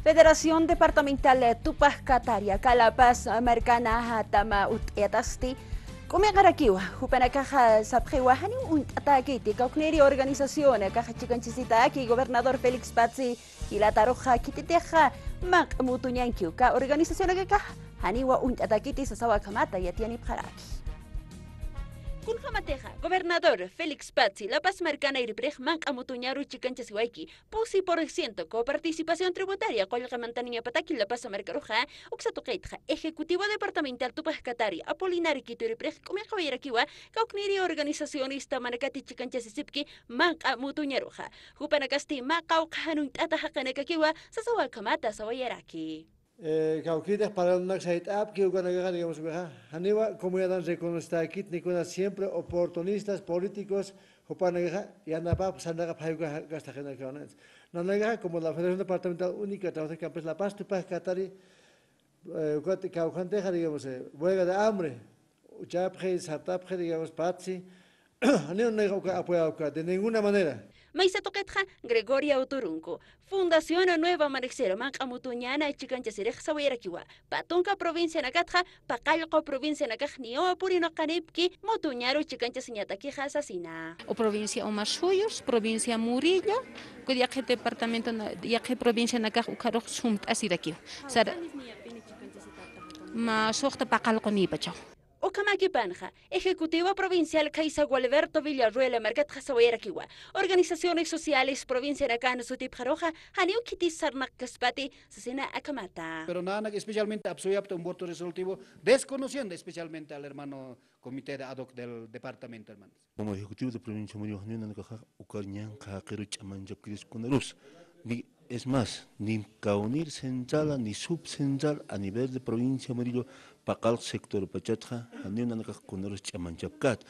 Federación Departamental de Tupac Cataria, Calapaz, Americana, Tama, Etasti, Comegarakiwa, Jupanakaja, Sapjewahani, un ataque, Kaukneri Organización, Caja Chicanchisita, aquí, Gobernador Félix Pazzi, y la Taroja, Kititeja, Mac Mutunyankiu, Organización Agaka, Haniwa, un ataque, Sasawa Kamata, Yatiani Paraki. Kunjamateja, gobernador Félix Pazzi, La Paz Marcana Irbrech, Mank Amutuñaru Chicanchasiwaiki, Pusi por ciento, coparticipación tributaria, Colga Mantanía Pataki, La Paz Marcaruja, Uxatokeitja, Ejecutivo Departamental Tupac Cataria, Apolinari Quito Irbrech, Comejairakiwa, Kaukniri Organizacionista Manakati Chicanchasipki, Mank Amutuñaruja, Jupanakasti, Makaukanunt Atahakanekakiwa, Sasawa Kamata, Sawayaraki. Cauquitas para una app que digamos Haniwa comunidad reconocida aquí Nikuna siempre oportunistas políticos Hopanaga y Anapa Sandaga Paiga Gasta Generaciones. Nanaga como la Federación Departamental Única trabaja que es la Paz Tupac Catari Caucanteja digamos huelga de hambre Uchapje Satapje digamos Patsi Haniwa no apoya de ninguna manera. Maisa Toquetja, Gregoria Uturunco, Fundación Nueva Marexero, Mancamutuñana y Chicanchasirej Sawirakiwa, Patunca Provincia Nakatja, Pacalco Provincia Nakajnio, Purino Canipki, Motuñaro Chicanchasiñataki Asasina. O provincia Omar Suyos, provincia Murillo, que ya que departamento, ya que provincia Nakaj Ukarok Sumt Asiraki. Sara Ma Sokta Pacalco Nipacho. Okamaki Panja, Ejecutivo Provincial Kaisa Gualberto Villarruela Mercat Jasawerakiwa, Organizaciones Sociales Provincia Nakano Sutip Jaroja, Haniu Kiti Sarnak Kaspati, Sasina Akamata. Pero nada, especialmente absuapta un voto resolutivo, desconociendo especialmente al hermano comité de ad hoc del departamento, hermanos. Como ejecutivo de provincia Murillo, ni es más, ni Caunir central ni subcentral a nivel de provincia Murillo, Pacal sector Pachatja, ni una con los chamanchapcat.